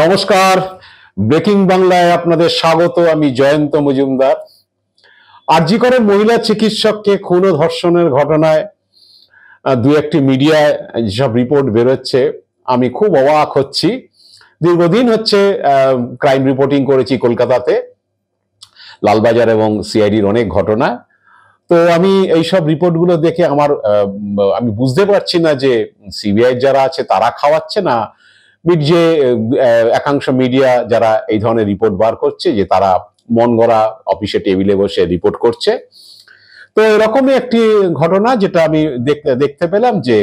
নমস্কার, ব্রেকিং বাংলায় আপনাদের স্বাগত। আমি জয়ন্ত মজুমদার। আরজি করের মহিলা চিকিৎসককে খুন ও ধর্ষণের ঘটনায় দু একটি মিডিয়ায় যেসব রিপোর্ট বেরোচ্ছে, আমি খুব অবাক হচ্ছি। দীর্ঘদিন হচ্ছে ক্রাইম রিপোর্টিং করেছি কলকাতাতে, লালবাজার এবং সিআইডির অনেক ঘটনা। তো আমি এইসব রিপোর্টগুলো দেখে আমি বুঝতে পারছি না যে সিবিআই যারা আছে তারা খাওয়াচ্ছে না যে একাংশ মিডিয়া যারা এই ধরনের রিপোর্ট বার করছে, যে তারা মন গড়া অফিসে টেবিলে বসে রিপোর্ট করছে। তো এরকমই একটি ঘটনা যেটা আমি দেখতে পেলাম যে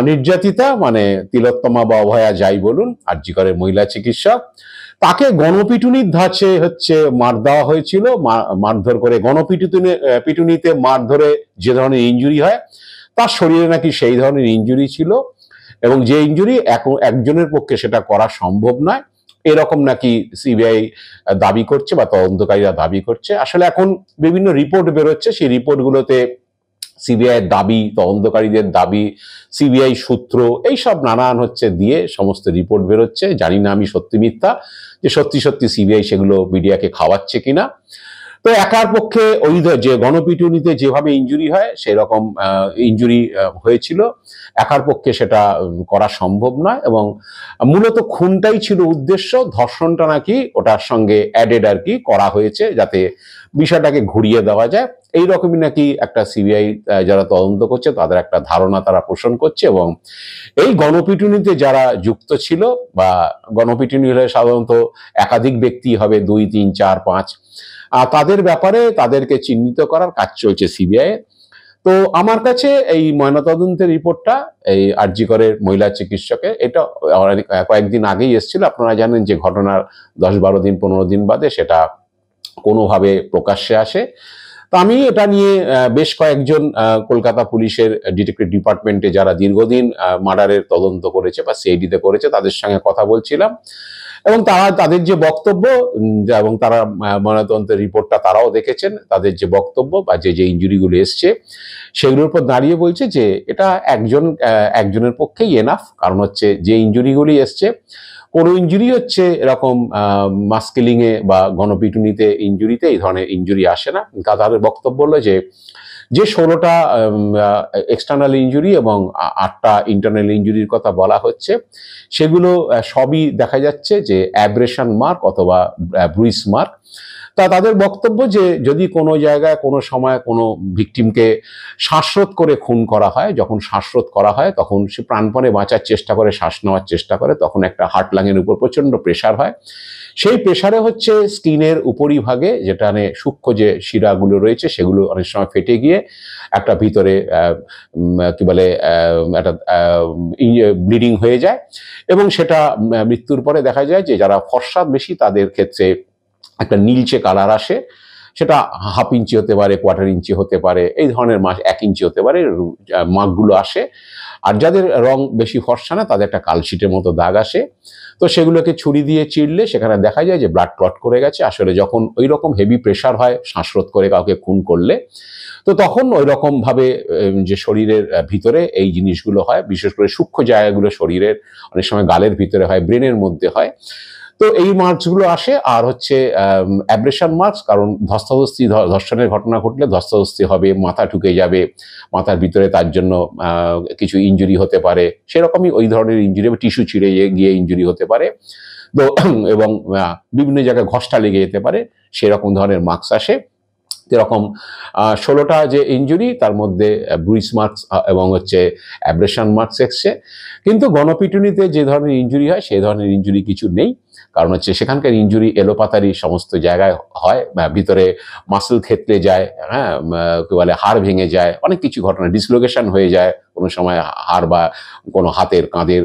নির্যাতিতা মানে তিলোত্তমা বা অভয়া যাই বলুন, আরজি করের মহিলা চিকিৎসক, তাকে গণপিটুনির ধাঁচে হচ্ছে মার দেওয়া হয়েছিল। মারধর করে পিটুনিতে মার ধরে যে ধরনের ইনজুরি হয়, তার শরীরে নাকি সেই ধরনের ইনজুরি ছিল, এবং যে ইনজুরি একজনের পক্ষে সেটা করা সম্ভব নয়, এরকম নাকি সিবিআই দাবি করছে বা তদন্তকারীরা দাবি করছে। আসলে এখন বিভিন্ন রিপোর্ট বেরোচ্ছে, সেই রিপোর্টগুলোতে সিবিআই দাবি, তদন্তকারীদের দাবি, সিবিআই সূত্র, এইসব নানান হচ্ছে দিয়ে সমস্ত রিপোর্ট বেরোচ্ছে। জানি না আমি সত্যি মিথ্যা, যে সত্যি সত্যি সিবিআই সেগুলো মিডিয়াকে খাওয়াচ্ছে কিনা। তো একার পক্ষে ওই যে গণপিটুনিতে যেভাবে ইনজুরি হয় সেরকম ইনজুরি হয়েছিল, একার পক্ষে সেটা করা সম্ভব নয়, এবং মূলত খুনটাই ছিল উদ্দেশ্য, ধর্ষণটা নাকি ওটার সঙ্গে অ্যাডেড আর কি করা হয়েছে, যাতে বিষয়টাকে ঘুরিয়ে দেওয়া যায়। এইরকমই নাকি একটা সিবিআই যারা তদন্ত করছে তাদের একটা ধারণা তারা পোষণ করছে। এবং এই গণপিটুনিতে যারা যুক্ত ছিল, বা গণপিটুনি হলে সাধারণত একাধিক ব্যক্তি হবে, 2, 3, 4, 5, তাদের ব্যাপারে তাদেরকে চিহ্নিত করার কাজ চলছে সিবিআই। তো আমার কাছে এই ময়নাতদন্তের রিপোর্টটা এই আরজি করের মহিলা চিকিৎসকের, এটা কয়েকদিন আগেই এসেছিল। আপনারা জানেন যে ঘটনার 10-12 দিন 15 দিন বাদে সেটা কোনোভাবে প্রকাশ্যে আসে। তো আমি এটা নিয়ে বেশ কয়েকজন কলকাতা পুলিশের ডিটেকটিভ ডিপার্টমেন্টে যারা দীর্ঘদিন মার্ডারের তদন্ত করেছে বা সিআইডিতে করেছে তাদের সঙ্গে কথা বলছিলাম, এবং তাদের যে বক্তব্য, এবং তারা ময়নাতদন্তের রিপোর্টটা তারাও দেখেছেন, তাদের যে বক্তব্য বা যে ইনজুরিগুলো এসছে সেগুলোর উপর দাঁড়িয়ে বলছে যে এটা একজনের পক্ষেই এনাফ। কারণ হচ্ছে যে ইনজুরিগুলি এসছে, কোনো ইনজুরি হচ্ছে এরকম মাস্কিলিং এ বা গণপিটুনিতে ইনজুরিতে এই ধরনের ইনজুরি আসে না। তাদের বক্তব্য হলো যে 16টা এক্সটার্নাল ইনজুরি এবং 8টা ইন্টারনাল ইনজুরির কথা বলা হচ্ছে, সেগুলো সবই দেখা যাচ্ছে যে অ্যাব্রেশন মার্ক অথবা ব্রুইস মার্ক। তাদের বক্তব্য যে যদি কোনো জায়গায় কোনো সময় কোনো ভিকটিমকে শ্বাসরোধ করে খুন করা হয়, যখন শ্বাসরোধ করা হয় তখন সে প্রাণপণে বাঁচার চেষ্টা করে, শ্বাস নেওয়ার চেষ্টা করে, তখন একটা হার্ট লাংয়ের উপর প্রচন্ড প্রেশার হয়। সেই প্রেশারে হচ্ছে স্কিনের উপরিভাগে যেটা সূক্ষ্ম যে শিরাগুলো রয়েছে সেগুলো অনেক সময় ফেটে গিয়ে একটা ভিতরে কি বলে একটা ব্লিডিং হয়ে যায়, এবং সেটা মৃত্যুর পরে দেখা যায় যে যারা ফর্সা বেশি তাদের ক্ষেত্রে একটা নীলচে কালার আসে। সেটা হাফ ইঞ্চি হতে পারে, কোয়ার্টার ইঞ্চি হতে পারে, এই ধরনের মাছ 1 ইঞ্চি হতে পারে, মার্কগুলো আসে। আর যাদের রং বেশি ফর্সা না তাদের একটা কালশিটের মতো দাগ আসে। তো সেগুলোকে ছুরি দিয়ে চিরলে সেখানে দেখা যায় যে ব্লাড ক্লট করে গেছে। আসলে যখন ওই রকম হেভি প্রেশার হয় শ্বাসরোধ করে কাউকে খুন করলে, তো তখন ওই রকম ভাবে যে শরীরের ভিতরে এই জিনিসগুলো হয়, বিশেষ করে সূক্ষ্ম জায়গাগুলো শরীরের, অনেক সময় গালের ভিতরে হয়, ব্রেনের মধ্যে হয়। তো এই মার্কসগুলো আসে। আর হচ্ছে অ্যাব্রেশন মার্কস, কারণ ধর্ষণের ঘটনা ঘটলে ধস্তাধস্তি হবে, মাথা ঢুকে যাবে, মাথার ভিতরে তার জন্য কিছু ইনজুরি হতে পারে, সেরকমই ওই ধরনের ইনজুরি, টিস্যু ছিঁড়ে গিয়ে ইনজুরি হতে পারে। তো এবং বিভিন্ন জায়গায় ঘষটা লেগে যেতে পারে, সেরকম ধরনের মার্কস আসে। এরকম 16টা যে ইনজুরি, তার মধ্যে ব্রুইস মার্কস এবং হচ্ছে অ্যাব্রেশন মার্কস এসছে। কিন্তু গণপিটুনিতে যে ধরনের ইনজুরি হয় সেই ধরনের ইনজুরি কিছু নেই। কারণ হচ্ছে সেখানকার ইনজুরি এলোপাতারি সমস্ত জায়গায় হয়, ভিতরে মাসল থেতলে যায়, হ্যাঁ, কি বলে হাড় ভেঙে যায়, অনেক কিছু ঘটনা, ডিসলোকেশন হয়ে যায় কোনো সময় হাড়, বা কোনো হাতের, কাঁধের,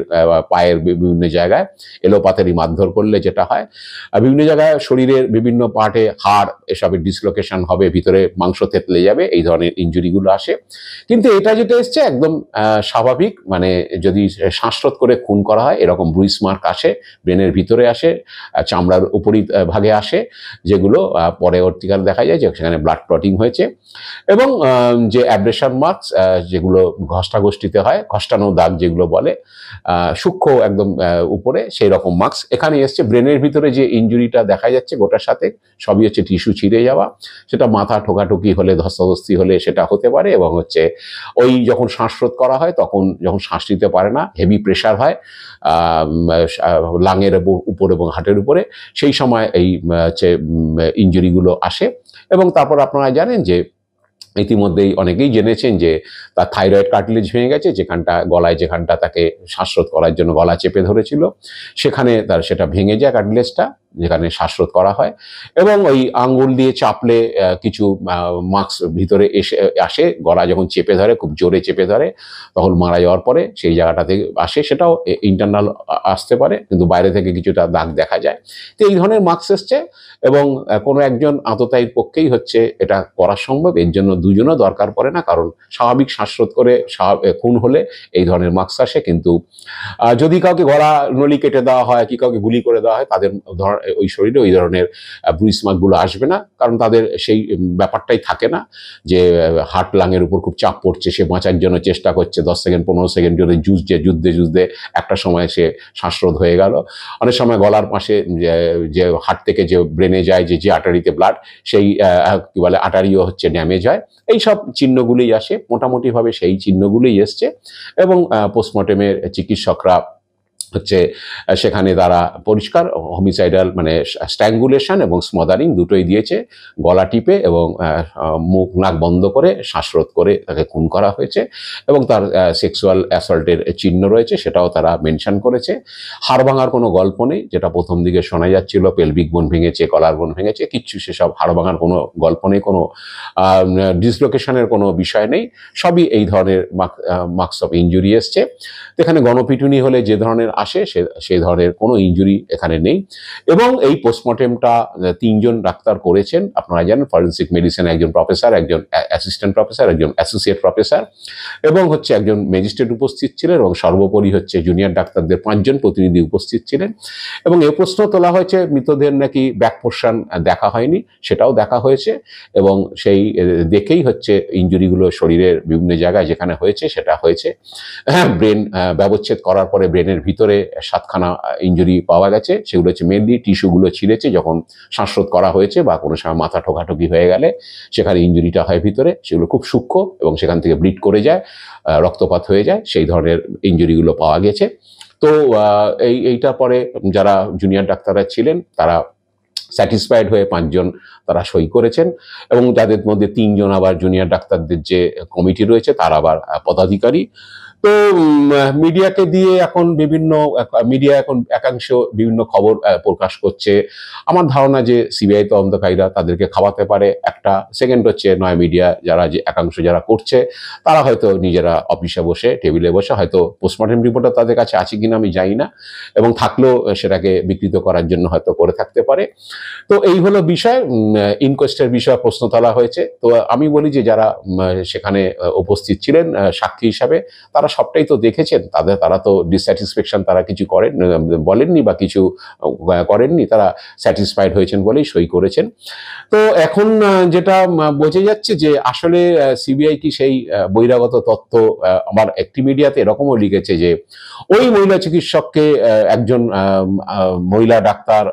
পায়ের বিভিন্ন জায়গায় এলোপাতারি মারধর করলে যেটা হয়, বিভিন্ন জায়গায় শরীরের বিভিন্ন পার্টে হাড় এসবের ডিসলোকেশন হবে, ভিতরে মাংস থেতলে যাবে, এই ধরনের ইনজুরিগুলো আসে। কিন্তু এটা যেটা এসছে একদম স্বাভাবিক, মানে যদি শ্বাসরোধ করে খুন করা হয় এরকম ব্রুইস মার্ক আসে, ব্রেনের ভিতরে আসে, আসে, চামড়ার উপরই ভাগে আসে, যেগুলো পরবর্তীকালে দেখা যায় যে সেখানে ব্লাড ক্লটিং হয়েছে। এবং যে অ্যাব্রেশন মার্কস, যেগুলো ঘষ্টাঘষ্টিতে হয়, ঘষ্টানো দাগ যেগুলো বলে, সূক্ষ্ম একদম উপরে, সেই রকম মার্কস এখানে এসছে। ব্রেনের ভিতরে যে ইনজুরিটা দেখা যাচ্ছে গোটার সাথে সবই হচ্ছে টিস্যু ছিঁড়ে যাওয়া, সেটা মাথা ঠোকাঠুকি হলে, ধস্তাধস্তি হলে সেটা হতে পারে। এবং হচ্ছে ওই যখন শ্বাসরোধ করা হয় তখন যখন শ্বাস নিতে পারে না, হেভি প্রেশার হয় লাঙের উপর এবং হার্টের উপরে, সেই সময় এই হচ্ছে ইনজুরিগুলো আসে। এবং তারপর আপনারা জানেন যে ইতিমধ্যেই অনেকেই জেনেছেন যে তার থাইরয়েড কার্টিলেজ ভেঙে গেছে, যেখানটা গলায়, যেখানটা তাকে শ্বাসরোধ করার জন্য গলা চেপে ধরেছিল, সেখানে তার সেটা ভেঙে যায় কার্টিলেজটা, যেখানে শ্বাসরোধ করা হয়। এবং ওই আঙ্গুল দিয়ে চাপলে কিছু মাস্ক ভিতরে আসে, গলা যখন চেপে ধরে, খুব জোরে চেপে ধরে, তখন মারা যাওয়ার পরে সেই জায়গাটাতে আসে, সেটাও ইন্টারনাল আসতে পারে, কিন্তু বাইরে থেকে কিছুটা দাগ দেখা যায়। তো এই ধরনের মাস্ক এসছে, এবং কোনো একজন আততায়ীর পক্ষেই হচ্ছে এটা করা সম্ভব। এর জন্য দুজনও দরকার পড়ে না, কারণ স্বাভাবিক শ্বাসরোধ করে খুন হলে এই ধরনের মাস্ক আসে। কিন্তু যদি কাউকে গলা নলি কেটে দেওয়া হয়, কি কাউকে গুলি করে দেওয়া হয়, তাদের ওই শরীরে ওই ধরনের ব্রুইস মার্কগুলো আসবে না, কারণ তাদের সেই ব্যাপারটাই থাকে না যে হার্ট লাঙের উপর খুব চাপ পড়ছে, সে বাঁচার জন্য চেষ্টা করছে, 10 সেকেন্ড 15 সেকেন্ড ধরে যুদ্ধে একটা সময় সে শ্বাসরোধ হয়ে গেল। অনেক সময় গলার পাশে যে হার্ট থেকে যে ব্রেনে যায়, যে আটারিতে ব্লাড, সেই কি বলে আটারিও হচ্ছে ড্যামেজ হয়। এই সব চিহ্নগুলোই আসে, মোটামুটিভাবে সেই চিহ্নগুলোই এসছে। এবং পোস্টমর্টেমের চিকিৎসকরা হচ্ছে সেখানে তারা পরিষ্কার হোমিসাইডাল মানে স্ট্র্যাঙ্গুলেশন এবং স্মদারিং দুটোই দিয়েছে, গলা টিপে এবং মুখ নাক বন্ধ করে শ্বাসরোধ করে তাকে খুন করা হয়েছে। এবং তার সেক্সুয়াল অ্যাসল্টের চিহ্ন রয়েছে, সেটাও তারা মেনশন করেছে। হাড় ভাঙার কোনো গল্প নেই, যেটা প্রথম দিকে শোনা যাচ্ছিল পেলভিক বোন ভেঙেছে, কলার বোন ভেঙেছে, কিচ্ছু সেসব হাড় ভাঙার কোনো গল্প নেই, কোনো ডিসলোকেশনের কোনো বিষয় নেই। সবই এই ধরনের মার্কস অফ ইনজুরি এসছে। এখানে গণপিটুনি হলে যে ধরনের আসে সেই ধরনের কোনো ইনজুরি এখানে নেই। এবং এই পোস্টমর্টেমটা 3 জন ডাক্তার করেছেন। আপনারা জানেন ফরেন্সিক মেডিসিন একজন প্রফেসর, একজন অ্যাসিস্ট্যান্ট প্রফেসর, একজন অ্যাসোসিয়েট প্রফেসর, এবং হচ্ছে একজন ম্যাজিস্ট্রেট উপস্থিত ছিলেন, এবং সর্বোপরি হচ্ছে জুনিয়র ডাক্তারদের 5 জন প্রতিনিধি উপস্থিত ছিলেন। এবং এ প্রশ্ন তোলা হয়েছে মৃতদেহের নাকি ব্যাক পোর্শন দেখা হয়নি, সেটাও দেখা হয়েছে। এবং সেই দেখেই হচ্ছে ইনজুরিগুলো শরীরের বিভিন্ন জায়গায় যেখানে হয়েছে সেটা হয়েছে। ব্রেন ব্যবচ্ছেদ করার পরে ব্রেনের ভিতরে 7খানা ইনজুরি পাওয়া গেছে, সেগুলো হচ্ছে মেনলি টিস্যুগুলো ছিঁড়েছে যখন শ্বাসরোধ করা হয়েছে, বা কোনো সময় মাথা ঠোকাঠুকি হয়ে গেলে সেখানে ইনজুরিটা হয় ভিতরে, সেগুলো খুব সূক্ষ্ম এবং সেখান থেকে ব্লিড করে যায়, রক্তপাত হয়ে যায়, সেই ধরনের ইনজুরিগুলো পাওয়া গেছে। তো এইটার পরে যারা জুনিয়র ডাক্তাররা ছিলেন তারা স্যাটিসফাইড হয়ে 5 জন তারা সই করেছেন। এবং তাদের মধ্যে 3 জন আবার জুনিয়র ডাক্তারদের যে কমিটি রয়েছে তার আবার পদাধিকারী। তো মিডিয়াকে দিয়ে এখন মিডিয়া এখন একাংশ বিভিন্ন খবর প্রকাশ করছে। আমার ধারণা যে সিবিআই তদন্তকারীরা তাদেরকে খাওয়াতে পারে। একটা সেকেন্ড হচ্ছে নয় মিডিয়া যে একাংশ যারা করছে তারা হয়তো নিজেরা অফিসে বসে টেবিলে বসে হয়তো পোস্টমর্টেম রিপোর্টটা তাদের কাছে আছে কিনা আমি জানি না, এবং থাকলেও সেটাকে বিকৃত করার জন্য হয়তো করে থাকতে পারে। তো এই হলো বিষয়, ইনকোয়েস্টের বিষয়ে প্রশ্ন তোলা হয়েছে। তো আমি বলি যে যারা সেখানে উপস্থিত ছিলেন সাক্ষী হিসাবে, তারা সবটাই তো দেখেছেন, তারা তো ডিসস্যাটিসফ্যাকশন তারা কিছু বলেননি বা কিছু করেননি, তারা স্যাটিসফাইড হয়েছেন বলেই সই করেছেন। তো এখন যেটা বোঝা যাচ্ছে যে আসলে সিবিআই কি সেই বহিরাগত তথ্য, আবার একটি মিডিয়াতে এরকমও লিখেছে যে ওই মহিলা চিকিৎসককে একজন মহিলা ডাক্তার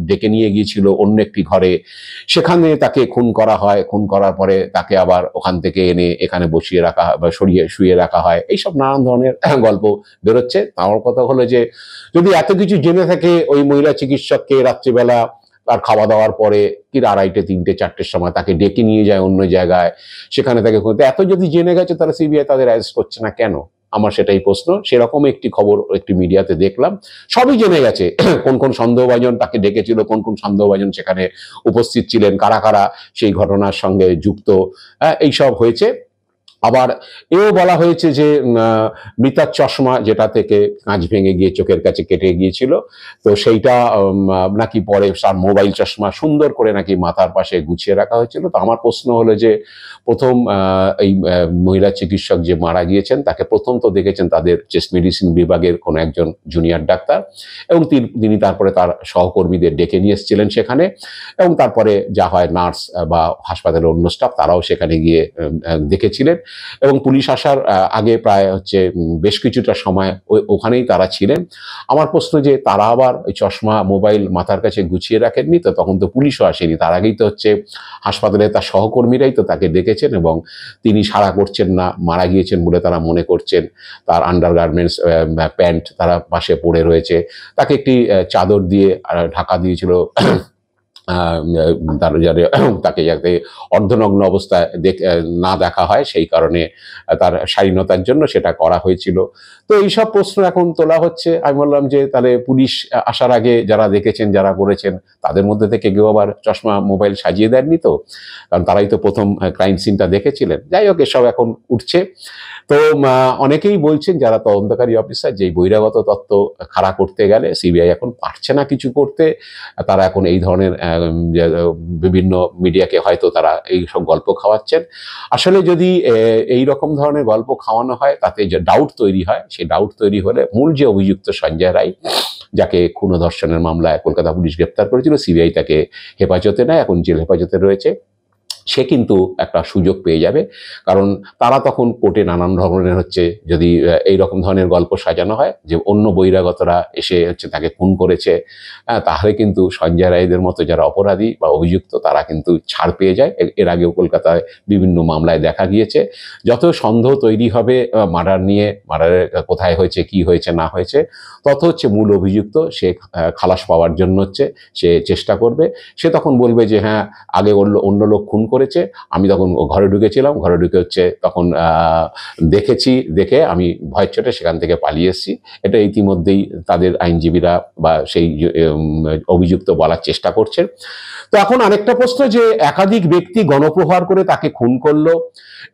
ডেকে নিয়ে গিয়েছিল অন্য একটি ঘরে, সেখানে তাকে খুন করা হয়, খুন করার পরে তাকে আবার ওখান থেকে এনে এখানে বসিয়ে রাখা হয় বা শুয়ে রাখা হয়, এইসব নানান ধরনের গল্প বেরোচ্ছে। আমার কথা হলো যে যদি এত কিছু জেনে থাকে ওই মহিলা চিকিৎসককে রাত্রিবেলা তার খাওয়া দাওয়ার পরে কি 2:30, 3টে, 4টের সময় তাকে ডেকে নিয়ে যায় অন্য জায়গায়, সেখানে তাকে এত যদি জেনে গেছে তারা সিবিআই তাদের অ্যারেস্ট করছে না কেন? আমার সেটাই প্রশ্ন। সেরকম একটি খবর একটি মিডিয়াতে দেখলাম, সবই জেনে গেছে কোন কোন সন্দেহভাজন তাকে ডেকেছিল, কোন কোন সন্দেহভাজন সেখানে উপস্থিত ছিলেন, কারা কারা সেই ঘটনার সঙ্গে যুক্ত, এইসব হয়েছে। আবার এও বলা হয়েছে যে মৃতার চশমা যেটা থেকে কাঁচ ভেঙে গিয়ে চোখের কাছে কেটে গিয়েছিল, তো সেইটা নাকি পরে তার মোবাইল চশমা সুন্দর করে নাকি মাথার পাশে গুছিয়ে রাখা হয়েছিল। তো আমার প্রশ্ন হলো যে প্রথম এই মহিলা চিকিৎসক যে মারা গিয়েছেন তাকে প্রথম তো দেখেছেন তাদের চেস্ট মেডিসিন বিভাগের কোনো একজন জুনিয়র ডাক্তার, এবং তিনি তারপরে তার সহকর্মীদের ডেকে নিয়ে এসেছিলেন সেখানে, এবং তারপরে যা হয় নার্স বা হাসপাতালের অন্য স্টাফ তারাও সেখানে গিয়ে দেখেছিলেন, এবং পুলিশ আসার আগে প্রায় বেশ কিছুটা সময় ওখানেই তারা ছিলেন। আমার প্রশ্ন যে তারা আবার ওই চশমা মোবাইল মাথার কাছে গুছিয়ে রাখেননি তো? তখন তো পুলিশও আসেনি, তার আগেই তো হাসপাতালে তার সহকর্মীরাই তো তাকে ডেকেছেন, এবং তিনি সাড়া করছেন না, মারা গিয়েছেন বলে তারা মনে করছেন। তার আন্ডারগার্মেন্টস প্যান্ট তারা পাশে পড়ে রয়েছে, তাকে একটি চাদর দিয়ে ঢাকা দিয়েছিল তাকে যাতে অর্ধনগ্ন অবস্থায় না দেখা হয়, সেই কারণে তার স্বাধীনতার জন্য সেটা করা হয়েছিল। তো এইসব প্রশ্ন এখন তোলা হচ্ছে। আমি বললাম যে তাহলে পুলিশ আসার আগে যারা দেখেছেন, যারা করেছেন, তাদের মধ্যে থেকে কেউ আবার চশমা মোবাইল সাজিয়ে দেননি তো? কারণ তারাই তো প্রথম ক্রাইম সিনটা দেখেছিলেন। যাই হোক, এসব এখন উঠছে। তো অনেকেই বলছেন যারা তদন্তকারী অফিসার যে বহিরাগত তত্ত্ব খাড়া করতে গেলে সিবিআই এখন পারছে না কিছু করতে, তারা এখন এই ধরনের বিভিন্ন মিডিয়াকে হয়তো তারা এই সব গল্প খাওয়াচ্ছেন। আসলে যদি এই রকম ধরনের গল্প খাওয়ানো হয় তাতে যে ডাউট তৈরি হয়, সেই ডাউট তৈরি হলে মূল যে অভিযুক্ত সঞ্জয় রায়, যাকে খুন ও ধর্ষণের মামলায় কলকাতা পুলিশ গ্রেপ্তার করেছিল, সিবিআই তাকে হেফাজতে নেয়, এখন জেল হেফাজতে রয়েছে, সে কিন্তু একটা সুযোগ পেয়ে যাবে। কারণ তারা তখন কোর্টে নানান ধরনের যদি এই রকম ধরনের গল্প সাজানো হয় যে অন্য বহিরাগতরা এসে তাকে খুন করেছে, তাহলে কিন্তু সঞ্জয় রায়দের মতো যারা অপরাধী বা অভিযুক্ত তারা কিন্তু ছাড় পেয়ে যায়। এর আগেও কলকাতায় বিভিন্ন মামলায় দেখা গিয়েছে। যত সন্দেহ তৈরি হবে মার্ডার নিয়ে, মার্ডারের কোথায় হয়েছে, কি হয়েছে না হয়েছে, তত মূল অভিযুক্ত সে খালাস পাওয়ার জন্য সে চেষ্টা করবে। সে তখন বলবে যে হ্যাঁ, আগে অন্য লোক খুন করেছে, আমি তখন ঘরে ঢুকেছিলাম, ঘরে ঢুকে তখন দেখে আমি ভয়ের চোটে সেখান থেকে পালিয়ে এসেছি। এটা ইতিমধ্যেই তাদের আইনজীবীরা বা সেই অভিযুক্ত বলার চেষ্টা করছেন। তো এখন আরেকটা প্রশ্ন যে একাধিক ব্যক্তি গণপ্রহার করে তাকে খুন করলো,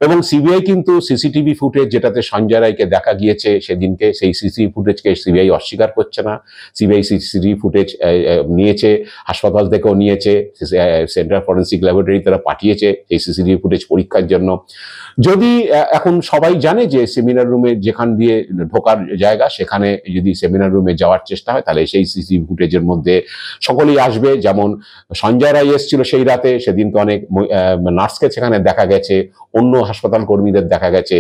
এবং সিবিআই কিন্তু সিসিটিভি ফুটেজ যেটাতে সঞ্জয় রায়কে দেখা গিয়েছে সেদিনকে, সেই সিসিটিভি ফুটেজকে সিবিআই অস্বীকার করছে না। সিবিআই সিসিটিভি ফুটেজ নিয়েছে, হাসপাতাল থেকেও নিয়েছে, সেন্ট্রাল ফরেন্সিক ল্যাবরেটরি তারা পাঠিয়েছে এই সিসিটিভি ফুটেজ পরীক্ষার জন্য। যদি এখন সবাই জানে যে সেমিনার রুমে যেখান দিয়ে ঢোকার জায়গা, সেখানে যদি সেমিনার রুমে যাওয়ার চেষ্টা হয় তাহলে সেই সিসিটিভি ফুটেজের মধ্যে সকলেই আসবে। যেমন সঞ্জয় রায় এসেছিল সেই রাতে, সেদিনকে অনেক নার্সকে সেখানে দেখা গেছে, অন্য হাসপাতাল কর্মীদের দেখা গেছে।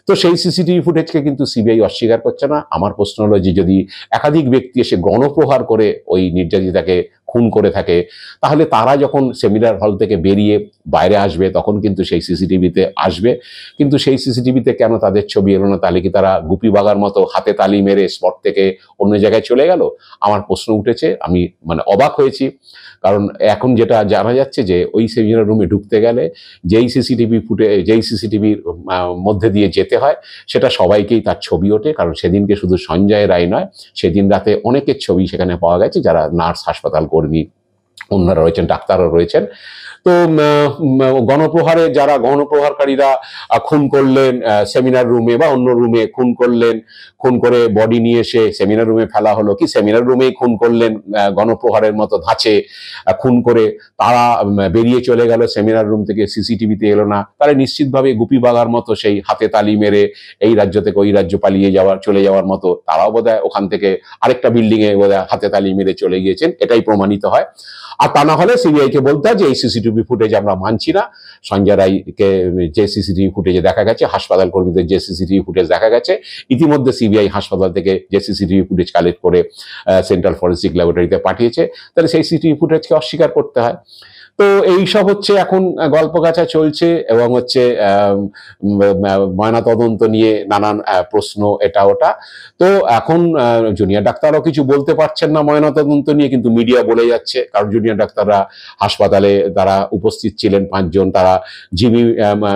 তো সেই সিসিটিভি ফুটেজকে কিন্তু সিবিআই অস্বীকার করছে না। আমার প্রশ্ন হলো যে যদি একাধিক ব্যক্তি এসে গণপ্রহার করে ওই নির্যাতিতাকে খুন করে থাকে, তাহলে তারা যখন সেমিনার হল থেকে বেরিয়ে বাইরে আসবে তখন কিন্তু সেই সিসিটিভিতে আসবে, কিন্তু সেই সিসিটিভিতে কেন তাদের ছবি এলো না? তাহলে কি তারা গুপি বাগার মতো হাতে তালি মেরে স্পট থেকে অন্য জায়গায় চলে গেল? আমার প্রশ্ন উঠেছে, আমি অবাক হয়েছি। কারণ এখন যেটা জানা যাচ্ছে যে ওই সেমিনার রুমে ঢুকতে গেলে যেই সিসিটিভির মধ্যে দিয়ে যেতে হয় সেটা সবাইকেই তার ছবি ওঠে। কারণ সেদিনকে শুধু সঞ্জয় রায় নয়, সেদিন রাতে অনেকের ছবি সেখানে পাওয়া গেছে, যারা নার্স, হাসপাতাল কর্মী, অন্যরা রয়েছেন, ডাক্তাররা রয়েছেন। তো গণপ্রহারে যারা গণপ্রহারকারীরা খুন করলেন সেমিনার রুমে বা অন্য রুমে খুন করলেন, খুন করে বডি নিয়ে এসে সেমিনার রুমে ফেলা হলো, কি সেমিনার রুমেই খুন করলেন গণপ্রহারের মতো ধাঁচে খুন করে, তারা বেরিয়ে চলে গেল সেমিনার রুম থেকে, সিসিটিভিতে এলো না, তাহলে নিশ্চিতভাবে গুপি বাগার মতো সেই হাতে তালি মেরে এই রাজ্য থেকে ওই রাজ্য চলে যাওয়ার মতো তারাও বোধহয় ওখান থেকে আরেকটা বিল্ডিং এ বোধহয় হাতে তালি মেরে চলে গিয়েছেন, এটাই প্রমাণিত হয়। আর তা না হলে সিবিআই কে বলতে হয় যে এই সিসিটিভি ফুটেজ আমরা মানছি না। সঞ্জয় রায়কে যে সিসিটিভি ফুটেজে দেখা গেছে, হাসপাতাল কর্মীদের যে সিসিটিভি ফুটেজ দেখা গেছে, ইতিমধ্যে সিবিআই হাসপাতাল থেকে যে সিসিটিভি ফুটেজ কালেক্ট করে সেন্ট্রাল ফরেন্সিক ল্যাবরেটরিতে পাঠিয়েছে, তাহলে সেই সিসিটিভি ফুটেজকে অস্বীকার করতে হয়। তো এইসব এখন গল্প গাছা চলছে, এবং ময়নাতদন্ত নিয়ে নানান প্রশ্ন এটা ওটা। তো এখন জুনিয়র ডাক্তারও কিছু বলতে পারছেন না ময়নাতদন্ত নিয়ে, কিন্তু মিডিয়া বলে যাচ্ছে। কারণ জুনিয়র ডাক্তাররা হাসপাতালে তারা উপস্থিত ছিলেন 5 জন, তারা জিবি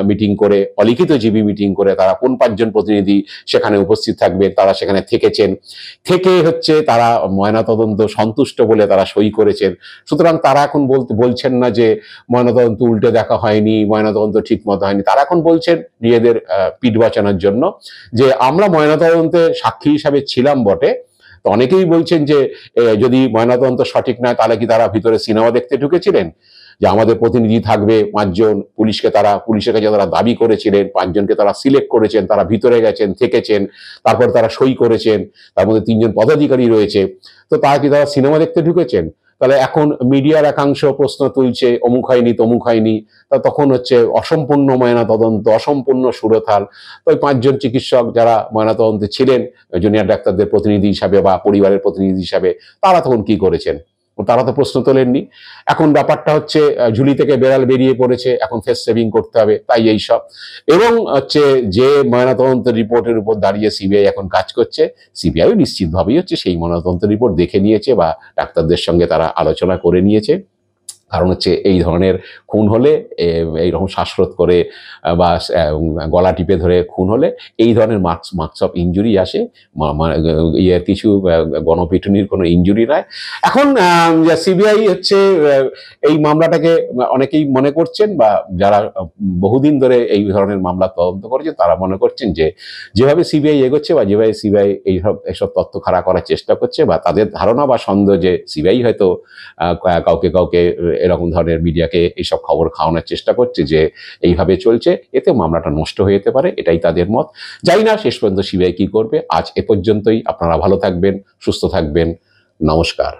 মিটিং করে, অলিখিত জিবি মিটিং করে তারা কোন 5 জন প্রতিনিধি সেখানে উপস্থিত থাকবে তারা সেখানে থেকেছেন, থেকে তারা ময়নাতদন্ত সন্তুষ্ট বলে তারা সই করেছেন। সুতরাং তারা এখন বলছেন না না যে ময়নাতদন্ত উল্টে দেখা হয়নি, ময়নাতদন্ত ঠিক মতো হয়নি। তারা এখন বলছেন নিজেদের পিঠ বাঁচানোর জন্য যে আমরা ময়নাতদন্তে সাক্ষী হিসাবে ছিলাম বটে, তো অনেকেই বলছেন যে যদি ময়নাতদন্ত সঠিক নয় তাহলে কি তারা ভিতরে সিনেমা দেখতে ঢুকেছিলেন, যে আমাদের প্রতিনিধি থাকবে 5 জন, পুলিশের কাছে তারা দাবি করেছিলেন, 5 জনকে তারা সিলেক্ট করেছেন, তারা ভিতরে গেছেন, থেকেছেন, তারপর তারা সই করেছেন, তার মধ্যে 3 জন পদাধিকারী রয়েছে, তো তারা কি তারা সিনেমা দেখতে ঢুকেছেন? তাহলে এখন মিডিয়ার একাংশ প্রশ্ন তুলছে অমুক হয়নি তমুক হয়নি, তা তখন হচ্ছে অসম্পূর্ণ ময়নাতদন্ত, অসম্পূর্ণ সুরথাল। তো ওই 5 জন চিকিৎসক যারা ময়নাতদন্তে ছিলেন জুনিয়র ডাক্তারদের প্রতিনিধি হিসাবে বা পরিবারের প্রতিনিধি হিসাবে, তারা তখন কি করেছেন? তারা তো প্রশ্ন তোলেননি। এখন ব্যাপারটা হচ্ছে ঝুলি থেকে বেড়াল বেরিয়ে পড়েছে, এখন ফেস সেভিং করতে হবে, তাই এই সব। এবং হচ্ছে যে ময়নাতদন্ত রিপোর্টের উপর দাঁড়িয়ে সিবিআই এখন কাজ করছে, সিবিআইও নিশ্চিতভাবেই হচ্ছে সেই ময়নাতদন্ত রিপোর্ট দেখে নিয়েছে বা ডাক্তারদের সঙ্গে তারা আলোচনা করে নিয়েছে। কারণ হচ্ছে এই ধরনের খুন হলে, এইরকম শ্বাসরোধ করে বা গলা টিপে ধরে খুন হলে এই ধরনের মার্কস অফ ইনজুরি আসে, ইয়ের কিছু গণপিটুনির কোনো ইনজুরি নয়। এখন সিবিআই হচ্ছে এই মামলাটাকে অনেকেই মনে করছেন, বা যারা বহুদিন ধরে এই ধরনের মামলা তদন্ত করেছে তারা মনে করছেন যে যেভাবে সিবিআই এগোচ্ছে বা যেভাবে সিবিআই এইসব তথ্য খাড়া করার চেষ্টা করছে, বা তাদের ধারণা বা সন্দেহ যে সিবিআই হয়তো কাউকে এরকম ধরনের মিডিয়াকে এইসব খবর খাওয়ানোর চেষ্টা করছে, যে এইভাবে চলছে, এতে মামলাটা নষ্ট হয়ে যেতে পারে, এটাই তাদের মত। জানি না শেষ পর্যন্ত সিবিআই কি করবে। আজ এ পর্যন্তই। আপনারা ভালো থাকবেন, সুস্থ থাকবেন। নমস্কার।